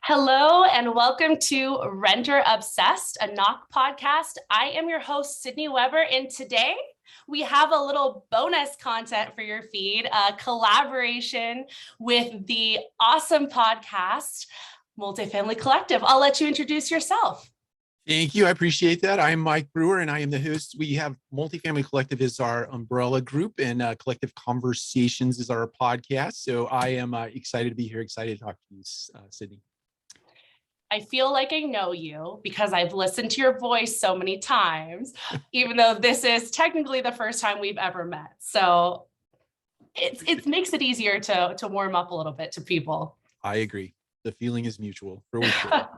Hello and welcome to Renter Obsessed, a knock podcast. I am your host, Sydney Weber, and today we have a little bonus content for your feed, a collaboration with the awesome podcast, Multifamily Collective. I'll let you introduce yourself. Thank you. I appreciate that. I'm Mike Brewer and I am the host. We have Multifamily Collective is our umbrella group and Collective Conversations is our podcast. So I am excited to be here, excited to talk to you, Sydney. I feel like I know you because I've listened to your voice so many times, even though this is technically the first time we've ever met. So it makes it easier to warm up a little bit to people. I agree. The feeling is mutual for sure.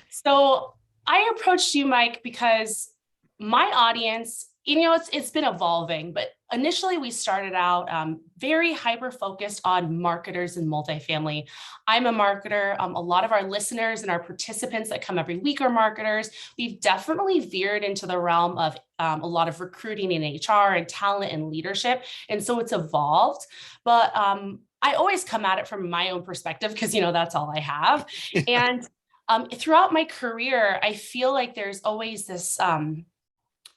So I approached you, Mike, because my audience, it's been evolving, but initially we started out very hyper-focused on marketers and multifamily. I'm a marketer. A lot of our listeners and our participants that come every week are marketers. We've definitely veered into the realm of a lot of recruiting in HR and talent and leadership. And so it's evolved, but I always come at it from my own perspective because, that's all I have. And throughout my career, I feel like there's always this,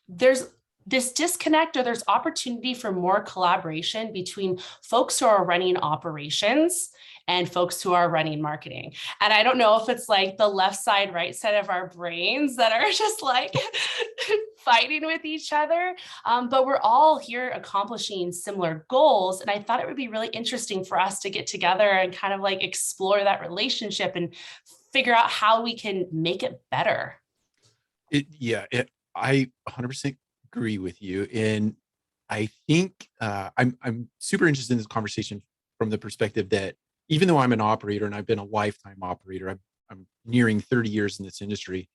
there's this disconnect or there's opportunity for more collaboration between folks who are running operations and folks who are running marketing. And I don't know if it's like the left side, right side of our brains that are just like fighting with each other. But we're all here accomplishing similar goals. And I thought it would be really interesting for us to get together and kind of like explore that relationship and figure out how we can make it better. I 100% agree with you. And I think I'm super interested in this conversation from the perspective that even though I'm an operator and I've been a lifetime operator, I'm nearing 30 years in this industry,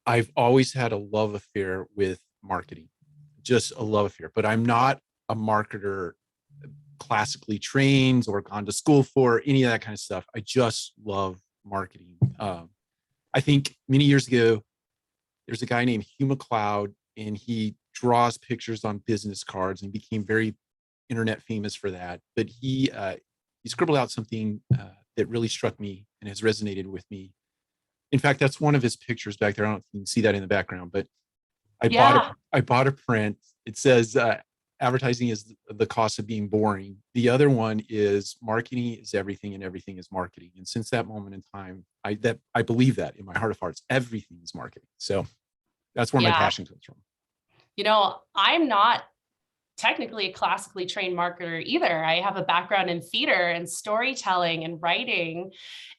I've always had a love affair with marketing, just a love affair. But I'm not a marketer classically trained or gone to school for any of that kind of stuff. I just love marketing. I think many years ago, there's a guy named Hugh McLeod, and he draws pictures on business cards and became very internet famous for that. But he scribbled out something that really struck me and has resonated with me. In fact, that's one of his pictures back there. I don't know if you can see that in the background, but I bought a print. It says advertising is the cost of being boring. The other one is marketing is everything and everything is marketing. And since that moment in time, I believe that in my heart of hearts, everything is marketing. So that's where my passion comes from. I'm not technically a classically trained marketer either. I have a background in theater and storytelling and writing.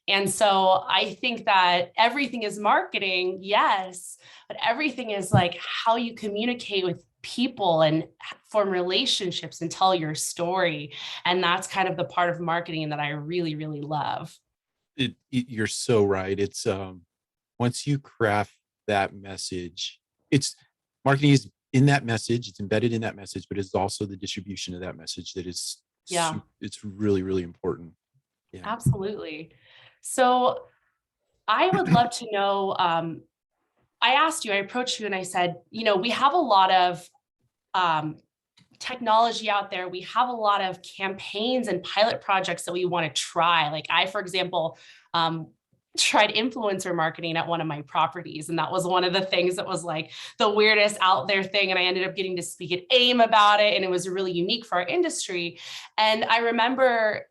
And so I think that everything is marketing, yes, but everything is like how you communicate with people and form relationships and tell your story. And that's kind of the part of marketing that I really, really love. You're so right. It's once you craft that message, marketing is in that message, it's embedded in that message, but it's also the distribution of that message that is, it's really, really important. Yeah. Absolutely. So I would love to know, I approached you and I said, we have a lot of technology out there. We have a lot of campaigns and pilot projects that we want to try. Like for example, tried influencer marketing at one of my properties. And that was one of the things that was like the weirdest out there thing. And I ended up getting to speak at AIM about it. And it was really unique for our industry. And I remember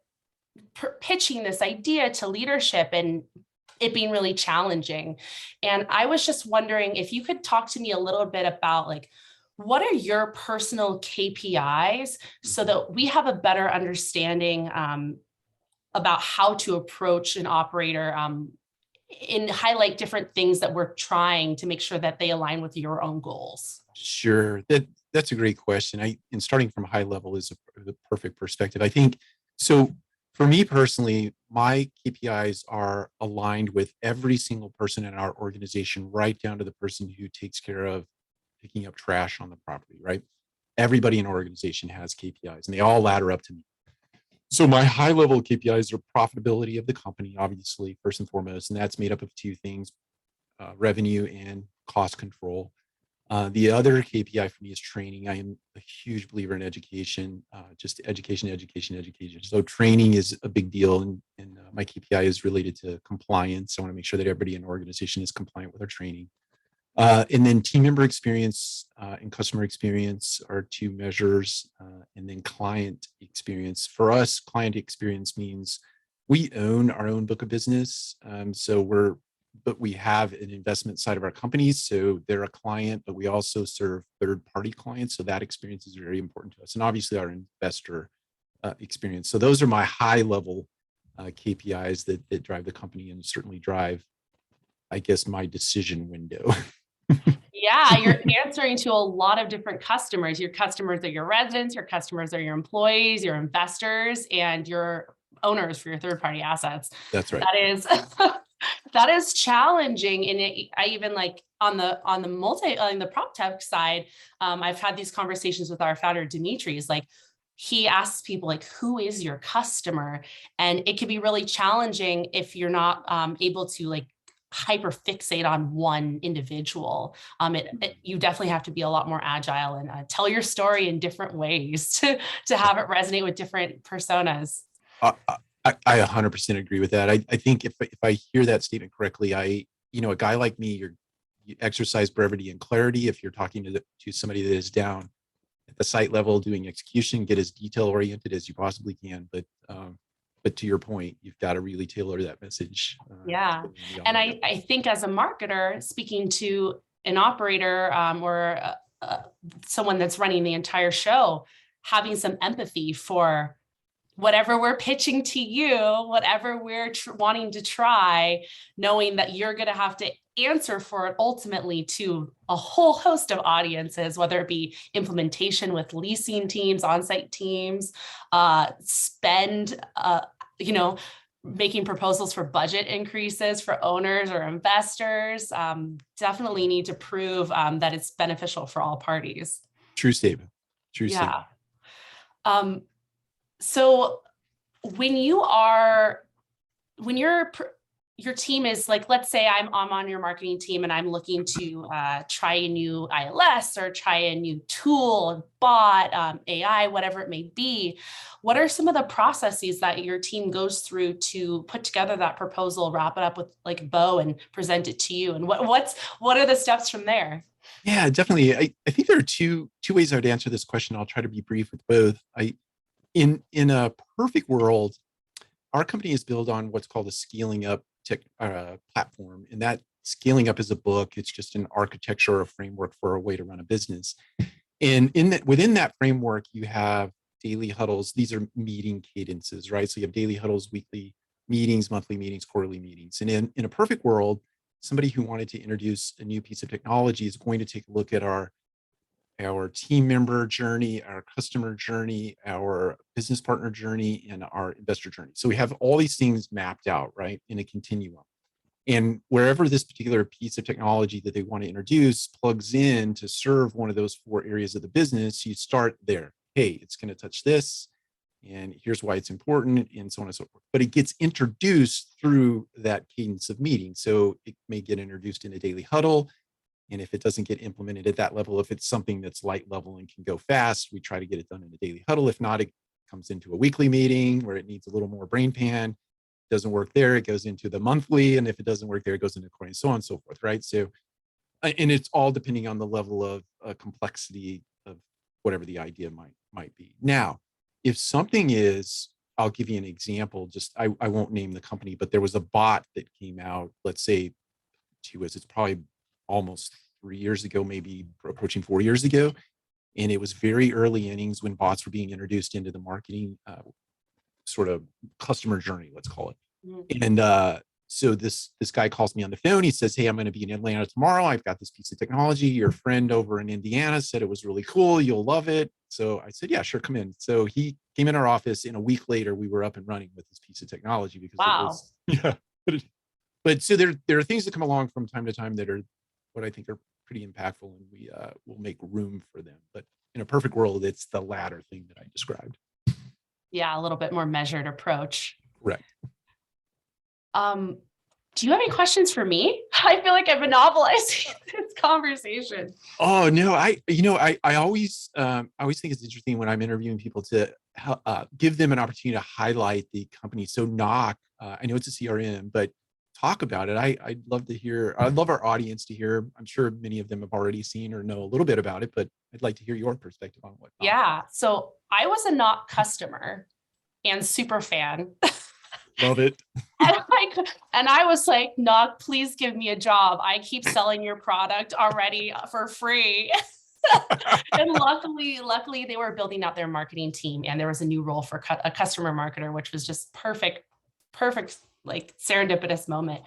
pitching this idea to leadership and it being really challenging. And I was just wondering if you could talk to me a little bit about like, what are your personal KPIs so that we have a better understanding about how to approach an operator and highlight different things that we're trying to make sure that they align with your own goals? Sure. That's a great question. And starting from high level is the perfect perspective. I think, so for me personally, my KPIs are aligned with every single person in our organization, right down to the person who takes care of picking up trash on the property, right? Everybody in our organization has KPIs and they all ladder up to me. So my high level KPIs are profitability of the company, obviously, first and foremost, and that's made up of two things, revenue and cost control. The other KPI for me is training. I am a huge believer in education, just education. So training is a big deal in my KPI is related to compliance. I want to make sure that everybody in the organization is compliant with our training. And then team member experience and customer experience are two measures. And then client experience. For us, client experience means we own our own book of business. But we have an investment side of our companies. So they're a client, but we also serve third-party clients. So that experience is very important to us. And obviously our investor experience. So those are my high-level KPIs that drive the company and certainly drive, I guess, my decision window. Yeah, you're answering to a lot of different customers. Your customers are your residents, your customers are your employees, your investors, and your owners for your third-party assets. That's right. That is that is challenging. And I even like on the prop tech side, I've had these conversations with our founder, Dimitri's, like he asks people like, who is your customer? And it can be really challenging if you're not able to like hyper fixate on one individual. You definitely have to be a lot more agile and tell your story in different ways to have it resonate with different personas. I 100% agree with that. I think if I hear that statement correctly, a guy like me, you exercise brevity and clarity. If you're talking to somebody that is down at the site level doing execution, get as detail oriented as you possibly can. But to your point, you've got to really tailor that message. Yeah. And I think as a marketer, speaking to an operator or someone that's running the entire show, having some empathy for whatever we're pitching to you, whatever we're wanting to try, knowing that you're going to have to answer for it ultimately to a whole host of audiences, whether it be implementation with leasing teams, on-site teams, spend, making proposals for budget increases for owners or investors. Definitely need to prove that it's beneficial for all parties. True statement. True statement. Yeah. So when your team is like, let's say I'm on your marketing team and I'm looking to try a new ILS or try a new tool, bot, AI, whatever it may be, what are some of the processes that your team goes through to put together that proposal, wrap it up with like a bow and present it to you? And what are the steps from there? Yeah, definitely. I think there are two ways I would answer this question. I'll try to be brief with both. In a perfect world, our company is built on what's called a scaling up platform. And that scaling up is a book. It's just an architecture or a framework for a way to run a business. And within that framework, you have daily huddles. These are meeting cadences, right? So you have daily huddles, weekly meetings, monthly meetings, quarterly meetings. And in a perfect world, somebody who wanted to introduce a new piece of technology is going to take a look at our team member journey, our customer journey, our business partner journey, and our investor journey. So we have all these things mapped out, right, in a continuum. And wherever this particular piece of technology that they want to introduce plugs in to serve one of those four areas of the business, you start there. Hey, it's going to touch this, and here's why it's important, and so on and so forth. But it gets introduced through that cadence of meetings. So it may get introduced in a daily huddle. And if it doesn't get implemented at that level, if it's something that's light level and can go fast, we try to get it done in a daily huddle. If not, it comes into a weekly meeting where it needs a little more brain pan. Doesn't work there, it goes into the monthly. And if it doesn't work there, it goes into quarterly, and so on and so forth, right? So, and it's all depending on the level of complexity of whatever the idea might be. Now, if something is, I'll give you an example, I won't name the company, but there was a bot that came out, let's say, it's probably almost 3 years ago, maybe approaching 4 years ago. And it was very early innings when bots were being introduced into the marketing sort of customer journey, let's call it. Mm-hmm. And so this guy calls me on the phone. He says, hey, I'm going to be in Atlanta tomorrow. I've got this piece of technology. Your friend over in Indiana said it was really cool. You'll love it. So I said, yeah, sure, come in. So he came in our office, and a week later, we were up and running with this piece of technology because wow. It was, yeah. But so there are things that come along from time to time that are what I think are pretty impactful, and we will make room for them. But in a perfect world, it's the latter thing that I described. Yeah, a little bit more measured approach. Correct. Do you have any questions for me? I feel like I've monopolized this conversation. Oh no, I always think it's interesting when I'm interviewing people to give them an opportunity to highlight the company. So Knock, I know it's a CRM, but talk about it. I'd love to hear. I'd love our audience to hear. I'm sure many of them have already seen or know a little bit about it, but I'd like to hear your perspective on what Knock. Yeah. So I was a Knock customer and super fan. Love it. And I was like, Knock, please give me a job. I keep selling your product already for free. And luckily they were building out their marketing team, and there was a new role for a customer marketer, which was just perfect, like serendipitous moment.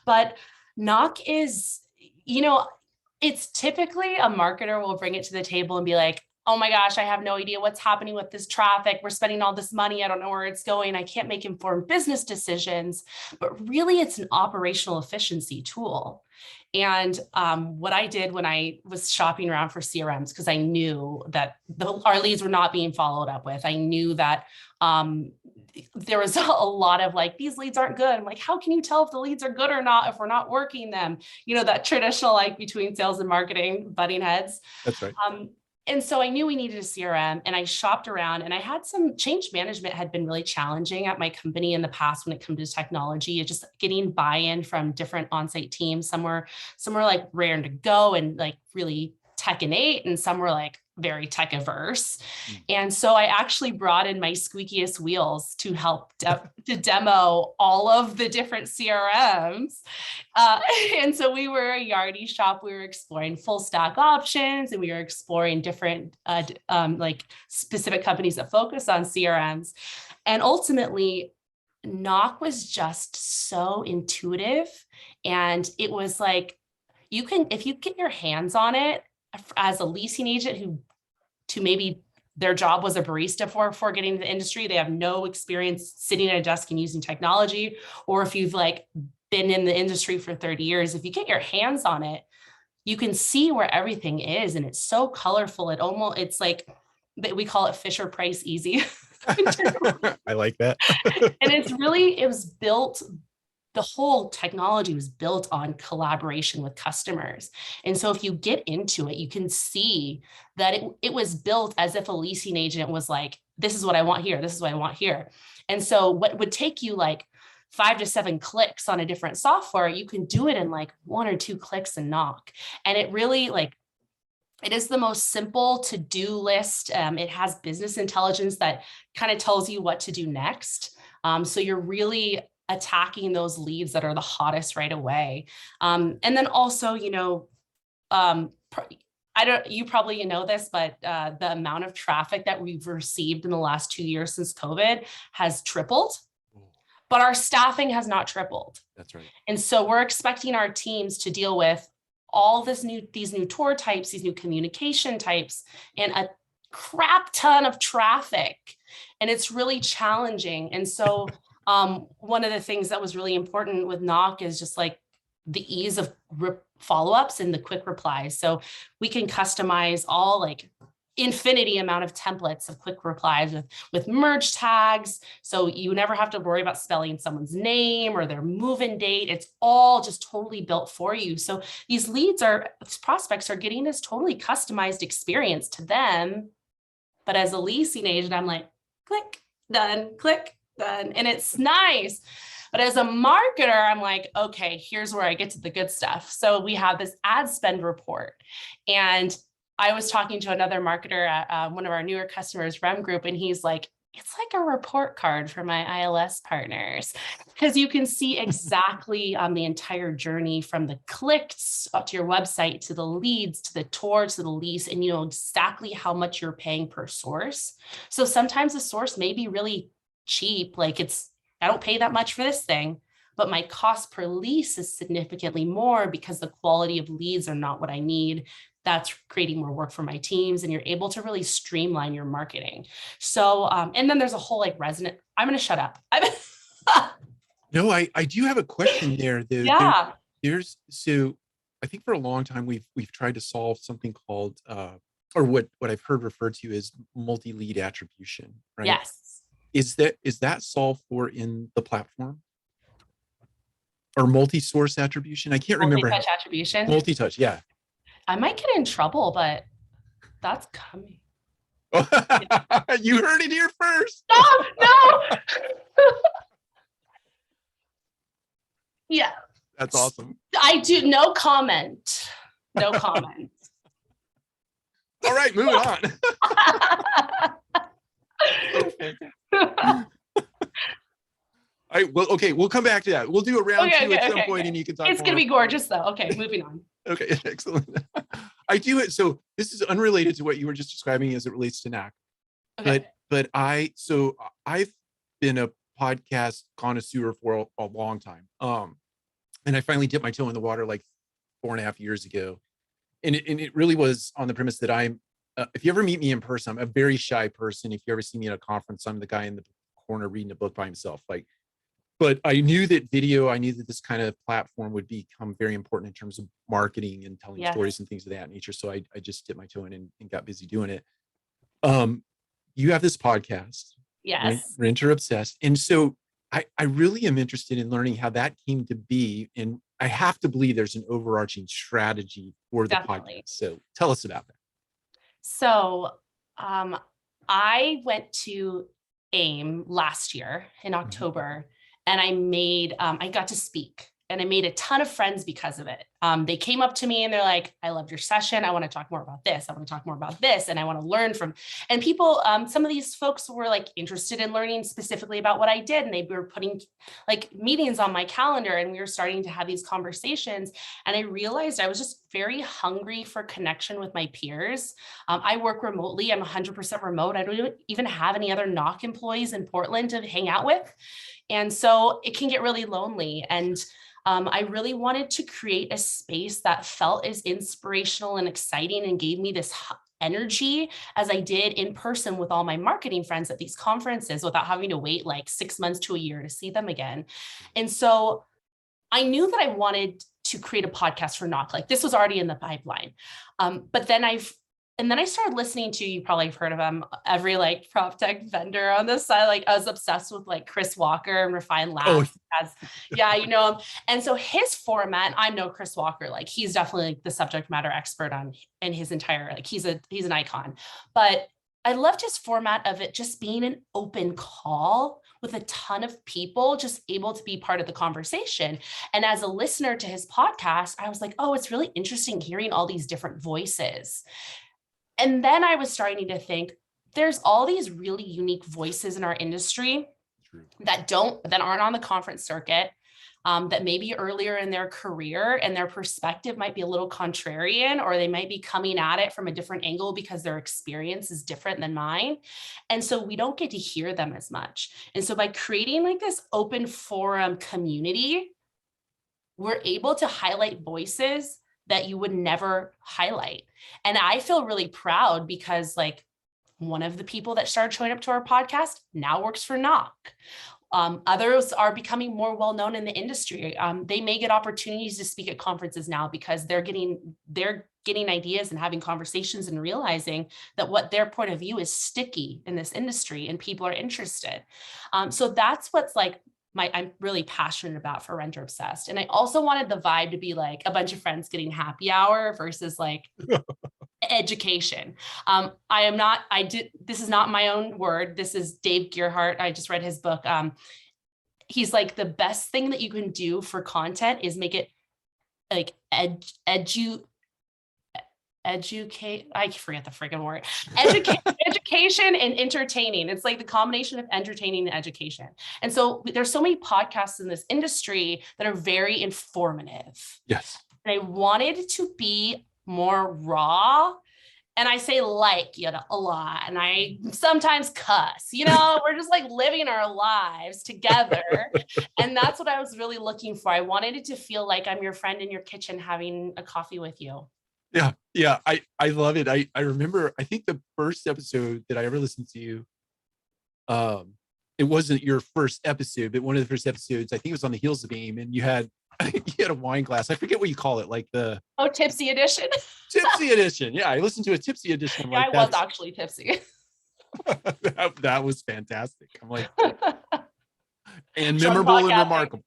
But Knock is, it's typically a marketer will bring it to the table and be like, oh my gosh, I have no idea what's happening with this traffic. We're spending all this money. I don't know where it's going. I can't make informed business decisions. But really, it's an operational efficiency tool. And what I did when I was shopping around for CRMs, because I knew that our leads were not being followed up with, I knew that there was a lot of like, these leads aren't good. I'm like, how can you tell if the leads are good or not if we're not working them? That traditional, like, between sales and marketing butting heads. That's right. And so I knew we needed a CRM, and I shopped around, and I had some change management had been really challenging at my company in the past when it comes to technology. Just getting buy-in from different on-site teams. Some were like raring to go and like really tech innate, and some were like very tech averse. And so I actually brought in my squeakiest wheels to help to demo all of the different CRMs. And so we were a Yardy shop. We were exploring full stack options, and we were exploring different like specific companies that focus on CRMs. And ultimately, Knock was just so intuitive. And it was like, if you get your hands on it as a leasing agent to maybe their job was a barista before getting into the industry, they have no experience sitting at a desk and using technology, or if you've like been in the industry for 30 years, if you get your hands on it, you can see where everything is. And it's so colorful. It's like, we call it Fisher Price easy. I like that. And it was built, the whole technology was built on collaboration with customers. And so if you get into it, you can see that it was built as if a leasing agent was like, this is what I want here. This is what I want here. And so what would take you like 5 to 7 clicks on a different software, you can do it in like 1 or 2 clicks and Knock. And it really it is the most simple to-do list. It has business intelligence that kind of tells you what to do next. So you're really attacking those leads that are the hottest right away. And then also, you probably know this, but the amount of traffic that we've received in the last 2 years since COVID has tripled, but our staffing has not tripled. That's right. And so we're expecting our teams to deal with all these new tour types, these new communication types, and a crap ton of traffic. And it's really challenging. And so one of the things that was really important with Knock is just like the ease of follow-ups and the quick replies. So we can customize all like infinity amount of templates of quick replies with merge tags. So you never have to worry about spelling someone's name or their move-in date. It's all just totally built for you. So these prospects are getting this totally customized experience to them. But as a leasing agent, I'm like, click, done, and it's nice. But as a marketer, I'm like, okay, here's where I get to the good stuff. So we have this ad spend report, and I was talking to another marketer at one of our newer customers, Rem Group, and he's like, it's like a report card for my ILS partners, because you can see exactly the entire journey from the clicks up to your website, to the leads, to the tour, to the lease, and you know exactly how much you're paying per source. So sometimes the source may be really cheap, like I don't pay that much for this thing, but my cost per lease is significantly more because the quality of leads are not what I need. That's creating more work for my teams, and you're able to really streamline your marketing. So, and then there's a whole like resonant, I'm going to shut up. No, I do have a question there. Yeah. So I think for a long time, we've tried to solve something called, or what I've heard referred to as multi-lead attribution, right? Yes. Is that solved for in the platform? or multi-source attribution. I can't remember. Multi-touch attribution. Multi-touch, yeah. I might get in trouble, but that's coming. You heard it here first. No. Yeah. That's awesome. I do. No comment. No comment. All right, moving on. All right, well, okay, we'll come back to that. We'll do a round two at some point, and you can talk. It's going to be gorgeous, though. Okay, moving on. Okay, excellent. I do it. So this is unrelated to what you were just describing as it relates to NAC. Okay. But I've been a podcast connoisseur for a long time. And I finally dipped my toe in the water like 4.5 years ago. And it really was on the premise that I'm, if you ever meet me in person, I'm a very shy person. If you ever see me at a conference, I'm the guy in the corner reading a book by himself. But I knew that this kind of platform would become very important in terms of marketing and telling stories and things of that nature. So I just dipped my toe in and got busy doing it. You have this podcast, yes, Renter Obsessed. And so I really am interested in learning how that came to be. And I have to believe there's an overarching strategy for the podcast. So tell us about that. So I went to AIM last year in October, and I got to speak, and I made a ton of friends because of it. They came up to me and they're like, I loved your session. I want to talk more about this. I want to talk more about this. And I want to learn from, and people, some of these folks were like interested in learning specifically about what I did. And they were putting like meetings on my calendar, and we were starting to have these conversations. And I realized I was just very hungry for connection with my peers. I work remotely. I'm 100% remote. I don't even have any other NOC employees in Portland to hang out with. And so it can get really lonely. And I really wanted to create a space that felt as inspirational and exciting and gave me this energy as I did in person with all my marketing friends at these conferences without having to wait like 6 months to a year to see them again. And so I knew that I wanted to create a podcast for NOC. Like this was already in the pipeline. But then I started listening to, you probably have heard of them, every like prop tech vendor on this side. Like I was obsessed with like Chris Walker and Refine Labs. You know him. And so his format, I know Chris Walker, like he's definitely like the subject matter expert on in his entire, like he's an icon. But I loved his format of it just being an open call with a ton of people just able to be part of the conversation. And as a listener to his podcast, I was like, oh, it's really interesting hearing all these different voices. And then I was starting to think there's all these really unique voices in our industry that aren't on the conference circuit, that maybe earlier in their career and their perspective might be a little contrarian, or they might be coming at it from a different angle because their experience is different than mine. And so we don't get to hear them as much. And so by creating like this open forum community, we're able to highlight voices that you would never highlight. And I feel really proud because like one of the people that started showing up to our podcast now works for NOC. Others are becoming more well-known in the industry. They may get opportunities to speak at conferences now because they're getting ideas and having conversations and realizing that what their point of view is sticky in this industry and people are interested. So that's what's like I'm really passionate about for Renter Obsessed. And I also wanted the vibe to be like a bunch of friends getting happy hour versus like education. This is not my own word. This is Dave Gearhart. I just read his book. He's like, the best thing that you can do for content is make it like educate, I forget the freaking word, education and entertaining. It's like the combination of entertaining and education. And so there's so many podcasts in this industry that are very informative. Yes. And I wanted to be more raw. And I say like, a lot. And I sometimes cuss, we're just like living our lives together. And that's what I was really looking for. I wanted it to feel like I'm your friend in your kitchen having a coffee with you. Yeah. I love it. I remember, I think the first episode that I ever listened to, it wasn't your first episode, but one of the first episodes, I think it was on the heels of AIM, and you had a wine glass. I forget what you call it, like the tipsy edition. Tipsy edition. Yeah, I listened to a tipsy edition. Yeah, I was actually tipsy. that was fantastic. I'm like, and memorable and remarkable.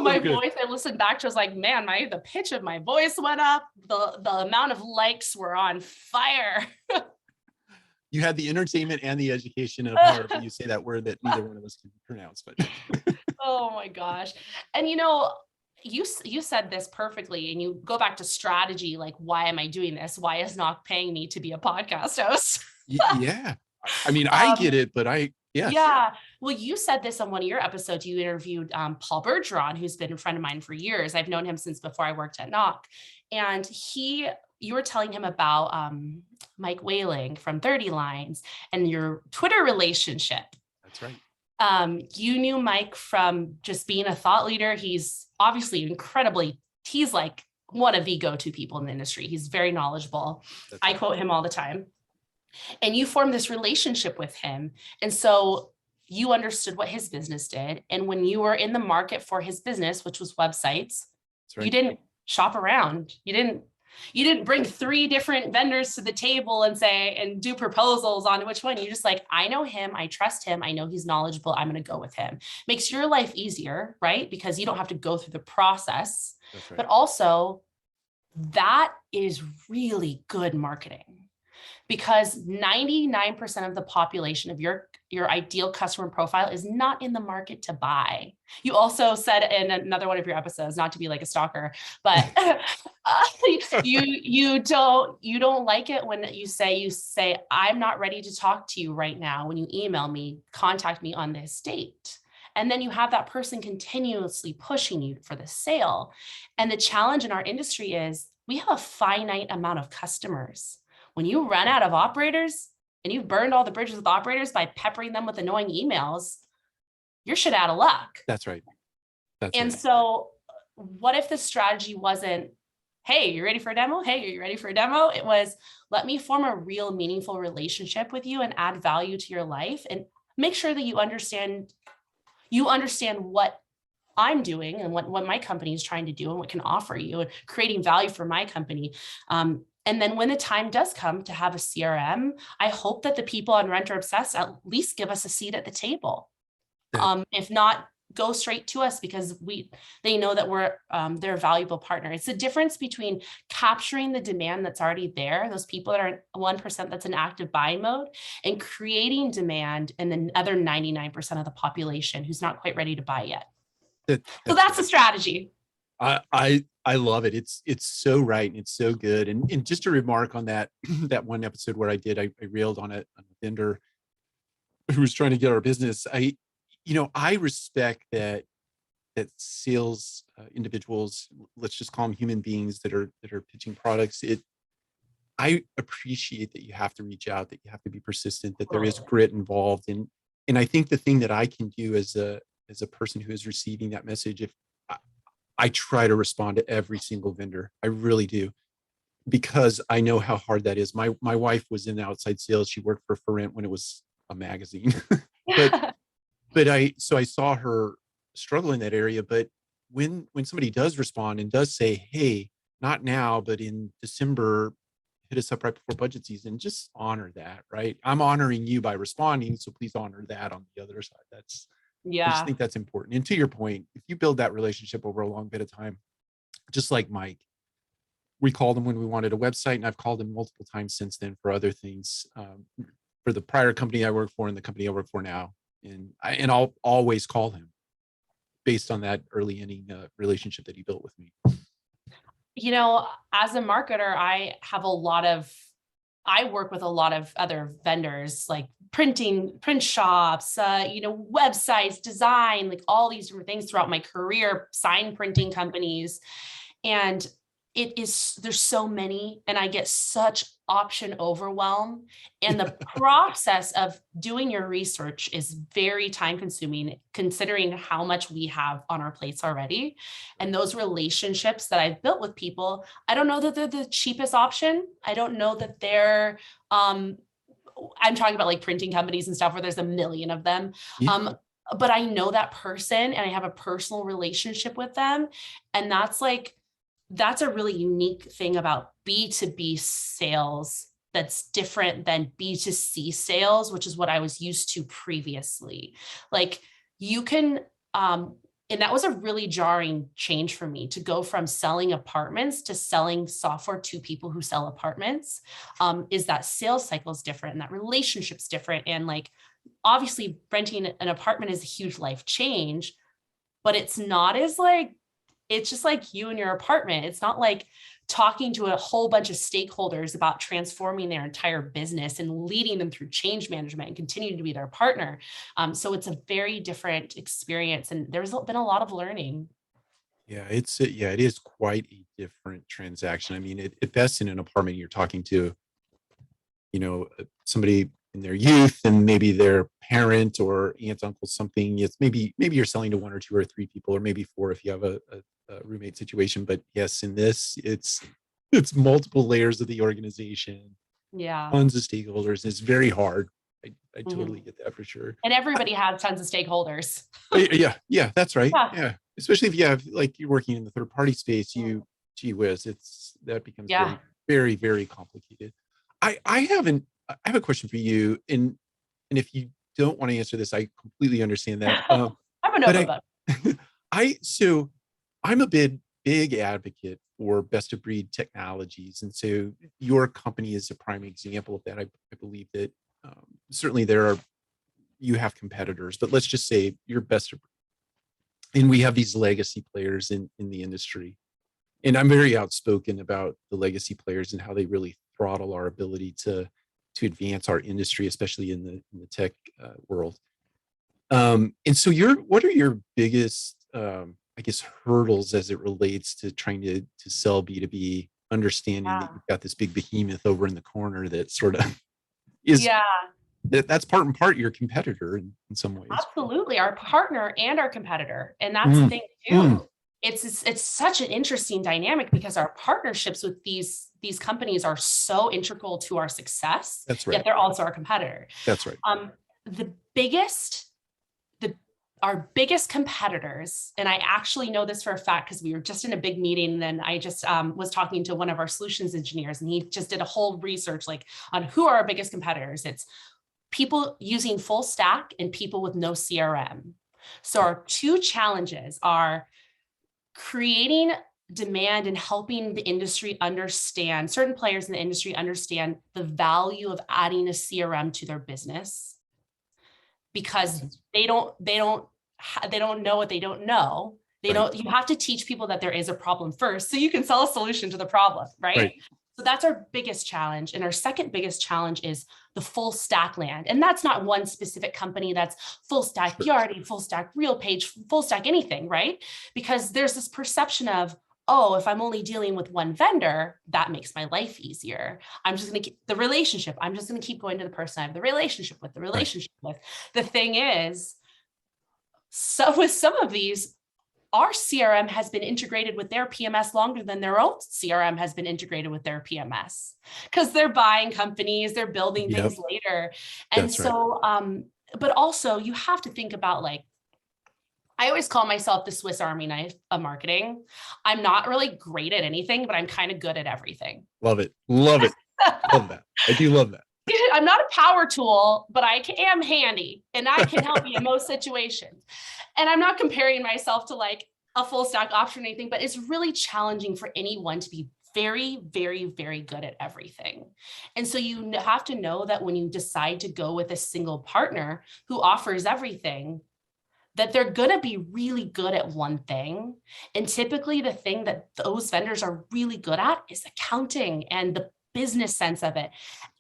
my good. voice, I listened back to, I was like, man, the pitch of my voice went up. The amount of likes were on fire. You had the entertainment and the education of however you say that word that neither one of us can pronounce, but Oh my gosh. And you said this perfectly, and you go back to strategy, like, why am I doing this? Why is Knock paying me to be a podcast host? yeah. I mean, I get Um, it, but yes. Yeah. Well, you said this on one of your episodes. You interviewed Paul Bergeron, who's been a friend of mine for years. I've known him since before I worked at Knock. And you were telling him about Mike Whaling from 30 Lines and your Twitter relationship. That's right. You knew Mike from just being a thought leader. He's obviously he's like one of the go-to people in the industry. He's very knowledgeable. That's I right. quote him all the time. And you formed this relationship with him. And so you understood what his business did. And when you were in the market for his business, which was websites, Right. You didn't shop around. You didn't bring 3 different vendors to the table and do proposals on which one. You're just like, I know him. I trust him. I know he's knowledgeable. I'm going to go with him. Makes your life easier, right? Because you don't have to go through the process. That's right. But also, that is really good marketing, because 99% of the population of your ideal customer profile is not in the market to buy. You also said in another one of your episodes, not to be like a stalker, but you don't like it when you say, I'm not ready to talk to you right now. When you email me, contact me on this date. And then you have that person continuously pushing you for the sale. And the challenge in our industry is we have a finite amount of customers. When you run out of operators and you've burned all the bridges with operators by peppering them with annoying emails, you're shit out of luck. That's right. So what if the strategy wasn't, hey, you ready for a demo? Hey, are you ready for a demo? It was, let me form a real meaningful relationship with you and add value to your life, and make sure that you understand what I'm doing and what my company is trying to do and what can offer you, and creating value for my company. And then when the time does come to have a CRM, I hope that the people on Renter Obsessed at least give us a seat at the table. If not, go straight to us, because they know that we're their valuable partner. It's the difference between capturing the demand that's already there, those people that are 1% that's in active buying mode, and creating demand in the other 99% of the population who's not quite ready to buy yet. So that's the strategy. I love it. It's so right. And it's so good. And just to remark on that one episode where I railed on a vendor who was trying to get our business. I respect that sales individuals, let's just call them human beings that are pitching products. I appreciate that you have to reach out, that you have to be persistent, that there is grit involved. And I think the thing that I can do as a person who is receiving that message, if I try to respond to every single vendor. I really do, because I know how hard that is. My wife was in outside sales. She worked for Rent when it was a magazine, but I saw her struggle in that area. But when somebody does respond and does say, hey, not now, but in December, hit us up right before budget season, just honor that, right? I'm honoring you by responding, so please honor that on the other side. I just think that's important. And to your point, if you build that relationship over a long bit of time, just like Mike, we called him when we wanted a website, and I've called him multiple times since then for other things, for the prior company I worked for and the company I work for now. And I'll always call him based on that early inning relationship that he built with me. As a marketer, I work with a lot of other vendors, like print shops, websites, design, like all these different things throughout my career, sign printing companies. And there's so many, and I get such option overwhelm. And the process of doing your research is very time consuming, considering how much we have on our plates already. And those relationships that I've built with people, I don't know that they're the cheapest option. I don't know that they're, I'm talking about like printing companies and stuff where there's a million of them. Yeah. But I know that person and I have a personal relationship with them. And that's a really unique thing about B2B sales that's different than B2C sales, which is what I was used to previously. Like, you can, And that was a really jarring change for me to go from selling apartments to selling software to people who sell apartments. Is that sales cycle is different and that relationship's different. And like, obviously renting an apartment is a huge life change, but it's not as like, it's just like you and your apartment. It's not like talking to a whole bunch of stakeholders about transforming their entire business and leading them through change management and continuing to be their partner. So it's a very different experience, and there's been a lot of learning. Yeah, it is quite a different transaction. I mean, at best in an apartment, you're talking to, somebody in their youth and maybe their parent or aunt, uncle, something. It's maybe you're selling to one or two or three people, or maybe four if you have a roommate situation. But yes, in this, it's multiple layers of the organization, Yeah. tons of stakeholders. It's very hard. I totally Mhm. get that for sure. And everybody has tons of stakeholders. Yeah, that's right. Yeah. Yeah, especially if you have like you're working in the third party space, gee whiz, that becomes Yeah. very, very complicated. I have a question for you, and if you don't want to answer this, I completely understand that. I'm an But open book. so I'm a big advocate for best of breed technologies, and so your company is a prime example of that. I believe that certainly you have competitors, but let's just say you're best of, and we have these legacy players in the industry. And I'm very outspoken about the legacy players and how they really throttle our ability to advance our industry, especially in the tech world. And so what are your biggest, I guess, hurdles as it relates to trying to sell B2B, understanding that Yeah. you've got this big behemoth over in the corner that sort of is Yeah. that's part and part your competitor in some ways. Absolutely, our partner and our competitor. And that's the Mm, thing mm, too. It's such an interesting dynamic because our partnerships with these companies are so integral to our success, that's yet right. they're also our competitor. That's right. The biggest, the our biggest competitors, and I actually know this for a fact because we were just in a big meeting, and then I just was talking to one of our solutions engineers, and he just did a whole research like on who are our biggest competitors. It's people using full stack and people with no CRM. So our two challenges are creating demand and helping the industry understand, certain players in the industry understand the value of adding a CRM to their business, Makes because sense. they don't know what they don't know. Right. You have to teach people that there is a problem first so you can sell a solution to the problem, right? Right. So that's our biggest challenge. And our second biggest challenge is the full stack land. And that's not one specific company, that's full stack Sure. Yardi, full stack RealPage, full stack anything, right? Because there's this perception of, oh, if I'm only dealing with one vendor, that makes my life easier. I'm just going to keep the relationship. I'm just going to keep going to the person I have the relationship with, Right. The thing is, so with some of these, our CRM has been integrated with their PMS longer than their own CRM has been integrated with their PMS, because they're buying companies, they're building Yep. things later. And That's right. so, but also you have to think about, like, I always call myself the Swiss Army knife of marketing. I'm not really great at anything, but I'm kind of good at everything. Love it. Love it. Love that. I do love that. I'm not a power tool, but am handy and I can help you in most situations. And I'm not comparing myself to like a full stack option or anything, but it's really challenging for anyone to be very, very, very good at everything. And so you have to know that when you decide to go with a single partner who offers everything, that they're going to be really good at one thing. And typically the thing that those vendors are really good at is accounting and the business sense of it.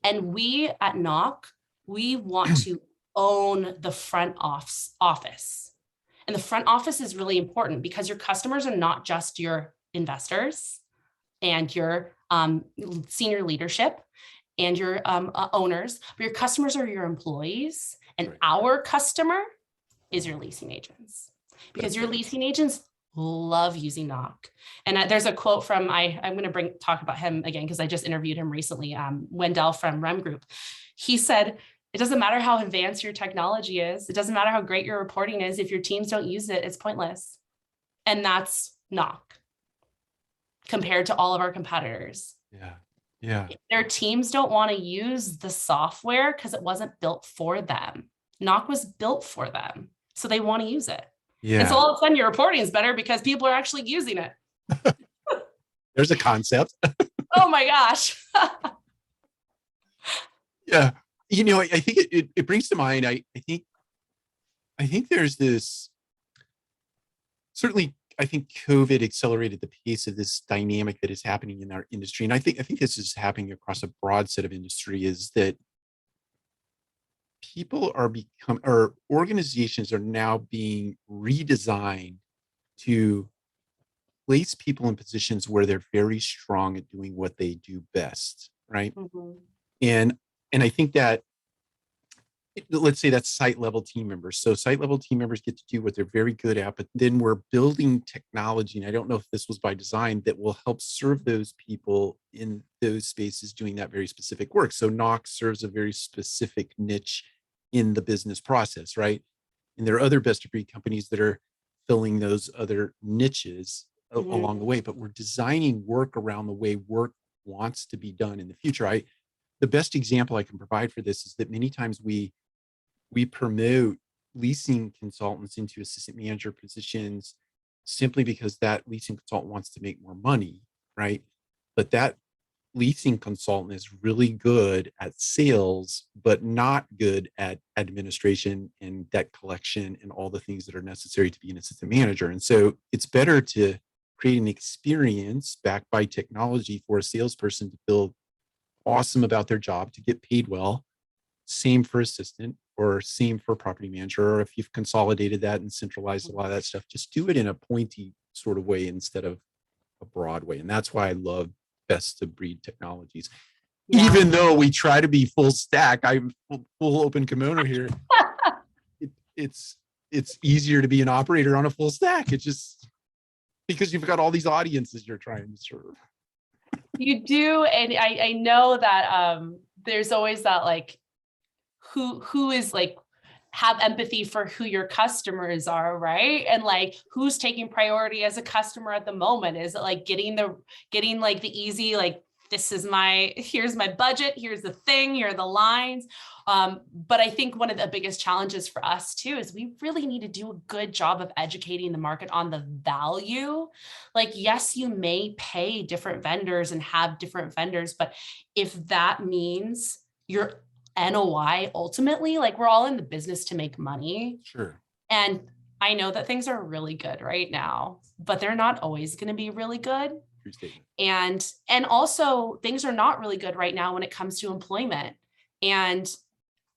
And we at Knock, we want to own the front office. And the front office is really important because your customers are not just your investors and your senior leadership and your owners, but your customers are your employees. And Right. our customer is your leasing agents, because That's your right. leasing agents love using Knock. And there's a quote from, I'm going to talk about him again, because I just interviewed him recently, Wendell from Rem Group. He said, it doesn't matter how advanced your technology is. It doesn't matter how great your reporting is. If your teams don't use it, it's pointless. And that's Knock compared to all of our competitors. Yeah. Yeah. Their teams don't want to use the software because it wasn't built for them. Knock was built for them, so they want to use it. And so Yeah. all of a sudden your reporting is better because people are actually using it. There's a concept. Oh my gosh. Yeah. I think it brings to mind, I think there's this, certainly I think COVID accelerated the pace of this dynamic that is happening in our industry. And I think this is happening across a broad set of industry, is that or organizations are now being redesigned to place people in positions where they're very strong at doing what they do best, right? Mhm. And I think that, let's say that's site level team members. So site level team members get to do what they're very good at, but then we're building technology. And I don't know if this was by design, that will help serve those people in those spaces doing that very specific work. So Knox serves a very specific niche in the business process, right? And there are other best of breed companies that are filling those other niches Mhm. along the way, but we're designing work around the way work wants to be done in the future. The best example I can provide for this is that many times we promote leasing consultants into assistant manager positions simply because that leasing consultant wants to make more money, right? But that leasing consultant is really good at sales, but not good at administration and debt collection and all the things that are necessary to be an assistant manager. And so it's better to create an experience backed by technology for a salesperson to feel awesome about their job, to get paid well. Same for assistant, or same for property manager. Or if you've consolidated that and centralized a lot of that stuff, just do it in a pointy sort of way instead of a broad way. And that's why I love best of breed technologies. Yeah. Even though we try to be full stack, I'm full open kimono here. It, it's it's easier to be an operator on a full stack. It's just because you've got all these audiences you're trying to serve. You do. And I know that there's always that like who is like have empathy for who your customers are, right? And like who's taking priority as a customer at the moment? Is it like getting like the easy, like here's my budget, here's the thing, here are the lines. But I think one of the biggest challenges for us too is we really need to do a good job of educating the market on the value. Like, yes, you may pay different vendors and have different vendors, but if that means your NOI ultimately, like we're all in the business to make money. Sure. And I know that things are really good right now, but they're not always going to be really good. True statement. And also things are not really good right now when it comes to employment. And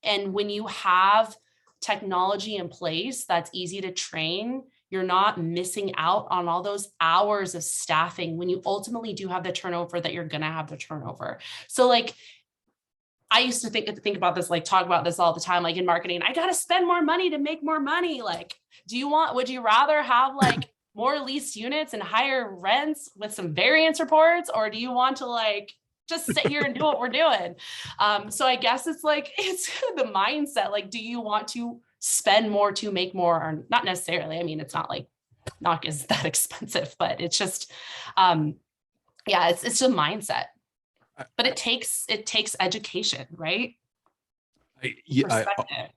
when you have technology in place that's easy to train, you're not missing out on all those hours of staffing when you ultimately do have the turnover that you're going to have the turnover. So like I used to think about this, like talk about this all the time, like in marketing, I got to spend more money to make more money. Like, would you rather have like more leased units and higher rents with some variance reports? Or do you want to like just sit here and do what we're doing? So I guess it's the mindset, like, do you want to spend more to make more, or not necessarily? I mean, it's not like knock is that expensive, but it's just, yeah, it's a mindset. But it takes education, right? I Perspective.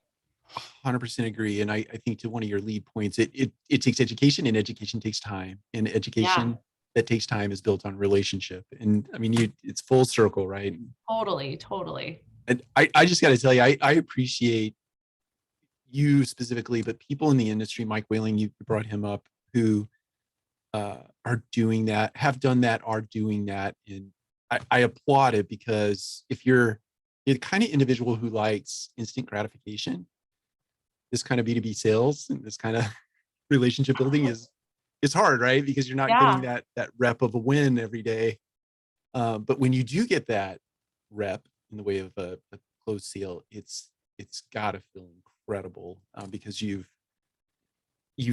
100% agree. And I think to one of your lead points, it takes education, and education takes time. And Yeah, education that takes time is built on relationship. And I mean, it's full circle, right? totally. And I just got to tell you, I appreciate you specifically, but people in the industry, Mike Whaling, you brought him up, who are doing that, have done that, are doing that. And I applaud it, because if you're the kind of individual who likes instant gratification, this kind of B2B sales and this kind of relationship building is hard, right? Because you're not getting Yeah, that rep of a win every day. But when you do get that rep in the way of a closed sale, it's got to feel incredible, because you've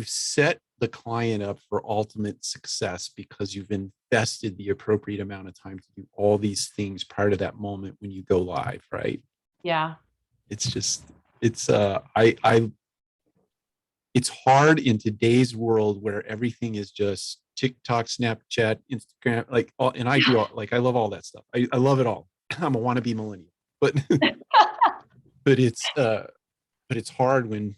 set the client up for ultimate success, because you've invested the appropriate amount of time to do all these things prior to that moment when you go live, right? yeah, It's just I it's hard in today's world where everything is just TikTok, Snapchat, Instagram, like all, and I do all, like I love all that stuff. I love it all. I'm a wannabe millennial, but but it's hard when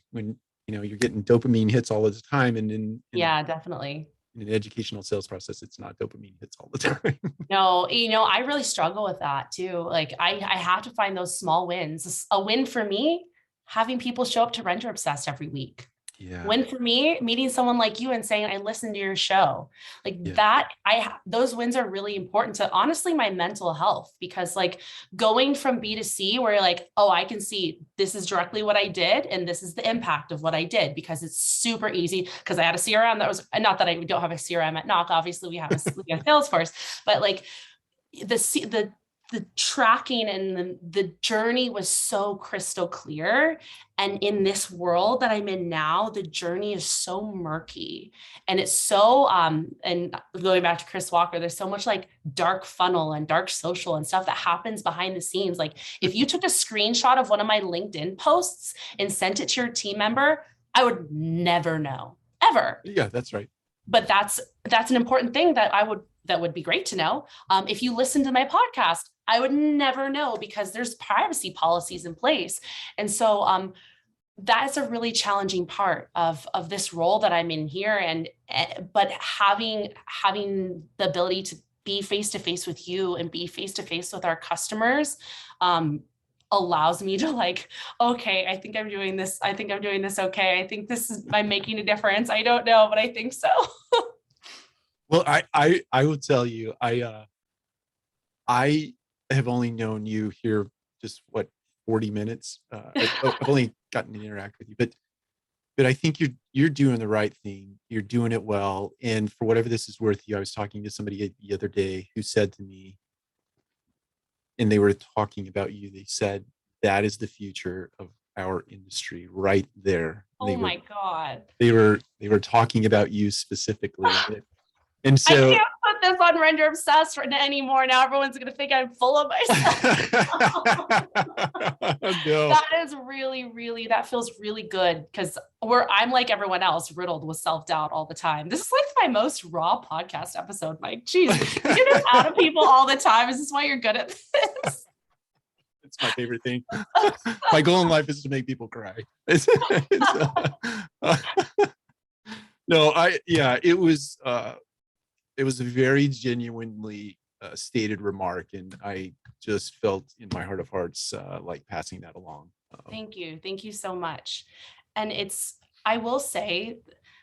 you're getting dopamine hits all the time. And Yeah, definitely. in an educational sales process, it's not dopamine hits all the time. No, I really struggle with that too. Like I have to find those small wins. A win for me, having people show up to Renter Obsessed every week. Yeah. Win for me, meeting someone like you and saying, I listened to your show. Like Yeah. that, those wins are really important to honestly my mental health, because like going from B to C where you're like, oh, I can see this is directly what I did. And this is the impact of what I did, because it's super easy. Because I had a CRM that was, not that I don't have a CRM at Knock, obviously we have a Salesforce, but like the tracking and the journey was so crystal clear. And in this world that I'm in now, the journey is so murky, and it's so, and going back to Chris Walker, there's so much like dark funnel and dark social and stuff that happens behind the scenes. Like if you took a screenshot of one of my LinkedIn posts and sent it to your team member, I would never know, ever. Yeah, that's right. But that's an important thing that would be great to know. If you listen to my podcast, I would never know, because there's privacy policies in place. And so that is a really challenging part of this role that I'm in here. But having the ability to be face-to-face with you and be face-to-face with our customers allows me to like, okay, I think I'm doing this. I think I'm doing this. Okay. I think I'm making a difference. I don't know, but I think so. Well, I will tell you, I have only known you here just 40 minutes. I've only gotten to interact with you, but I think you're doing the right thing. You're doing it well. And for whatever this is worth you, I was talking to somebody the other day who said to me, and they were talking about you, they said, that is the future of our industry right there. Oh my God. They were talking about you specifically. And so I can't put this on Render Obsessed anymore. Now everyone's going to think I'm full of myself. No. That is really, that feels really good, because I'm like everyone else, riddled with self-doubt all the time. This is like my most raw podcast episode, Mike. Jeez, you get this out of people all the time. Is this why you're good at this? It's my favorite thing. My goal in life is to make people cry. No, it was a very genuinely stated remark, and I just felt in my heart of hearts like passing that along. Thank you so much. And I will say,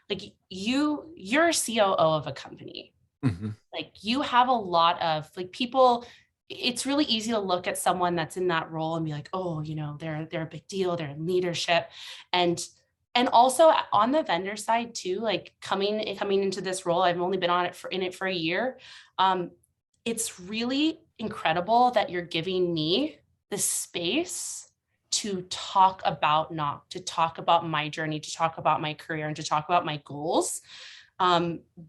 like you're a COO of a company. Mm-hmm. Like you have a lot of like people. It's really easy to look at someone that's in that role and be like, oh, they're a big deal. They're in leadership, and also on the vendor side too, like coming into this role, I've only been in it for a year. It's really incredible that you're giving me the space to talk about Knock, to talk about my journey, to talk about my career, and to talk about my goals.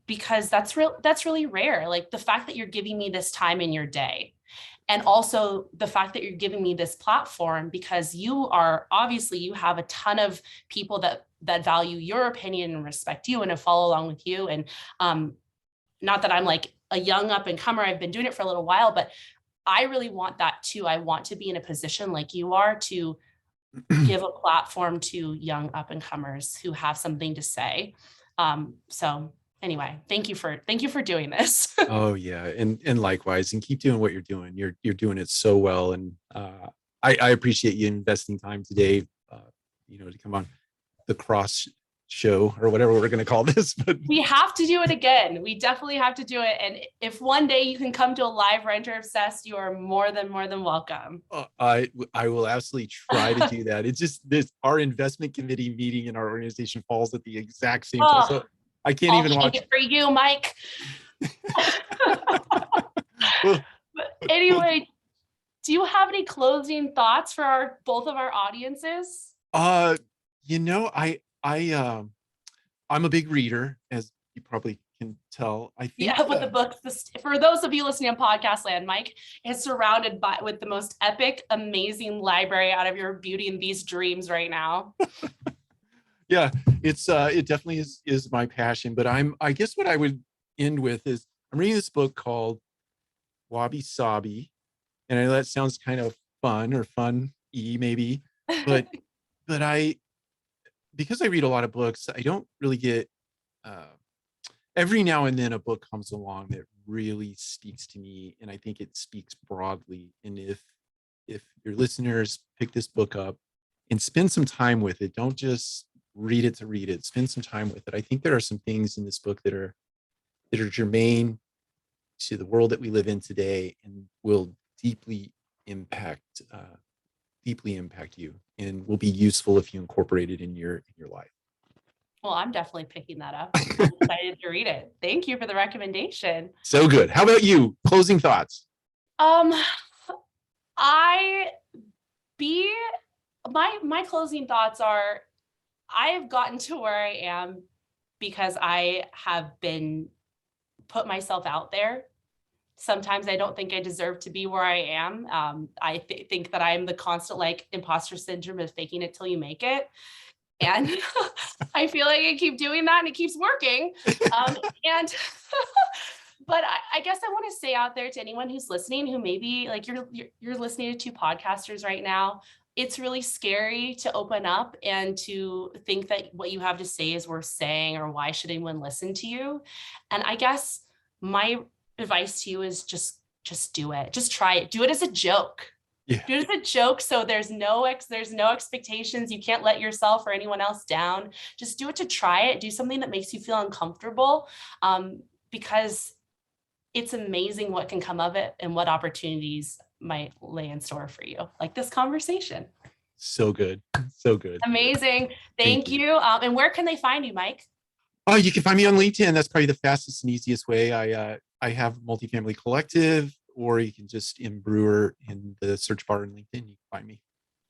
Because that's really rare. Like the fact that you're giving me this time in your day, and also the fact that you're giving me this platform, because you have a ton of people that value your opinion and respect you and to follow along with you. And not that I'm like a young up and comer, I've been doing it for a little while, but I really want that too. I want to be in a position like you are to give a platform to young up and comers who have something to say. So anyway, thank you for doing this. Oh yeah. And likewise, and keep doing what you're doing. You're doing it so well. And I appreciate you investing time today, to come on the Cross show or whatever we're going to call this, but we have to do it again. We definitely have to do it. And if one day you can come to a live Renter Obsessed, you are more than welcome. I will absolutely try to do that. It's just our investment committee meeting in our organization falls at the exact same time. So I can't even watch it for you, Mike. But anyway, do you have any closing thoughts for both of our audiences? I'm a big reader, as you probably can tell. I think with the books. For those of you listening on Podcast Land, Mike is surrounded with the most epic, amazing library out of your Beauty and Beast dreams right now. Yeah, it definitely is my passion. But I guess what I would end with is I'm reading this book called Wabi Sabi, and I know that sounds kind of fun or fun-y maybe, but because I read a lot of books, I don't really get, every now and then a book comes along that really speaks to me. And I think it speaks broadly. And if your listeners pick this book up and spend some time with it, don't just read it to read it, spend some time with it. I think there are some things in this book that are germane to the world that we live in today and will deeply impact you and will be useful if you incorporate it in your life. Well, I'm definitely picking that up. I'm excited to read it. Thank you for the recommendation. So good. How about you? Closing thoughts? I be my closing thoughts are I've gotten to where I am because I have been put myself out there. Sometimes I don't think I deserve to be where I am. I think that I'm the constant like imposter syndrome of faking it till you make it. And I feel like I keep doing that and it keeps working. And but I guess I want to say out there to anyone who's listening, who maybe like you're listening to two podcasters right now. It's really scary to open up and to think that what you have to say is worth saying, or why should anyone listen to you? And I guess my advice to you is just do it. Just try it. Do it as a joke. Yeah. Do it as a joke. So there's no expectations. You can't let yourself or anyone else down. Just do it to try it. Do something that makes you feel uncomfortable, because it's amazing what can come of it and what opportunities might lay in store for you, like this conversation. So good. So good. Amazing. Thank you. And where can they find you, Mike? Oh, you can find me on LinkedIn. That's probably the fastest and easiest way. I have Multifamily Collective, or you can just in Brewer in the search bar in LinkedIn. You can find me.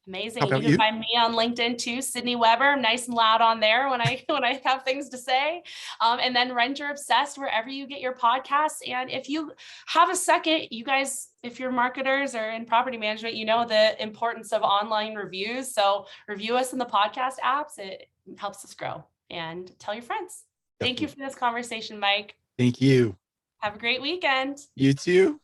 Amazing. How about You can you? find me on LinkedIn too, Sydney Weber. I'm nice and loud on there when I have things to say. And then Renter Obsessed, wherever you get your podcasts. And if you have a second, you guys, if you're marketers or in property management, you know the importance of online reviews. So review us in the podcast apps. It helps us grow. And tell your friends. Thank you for this conversation, Mike. Thank you. Have a great weekend. You too.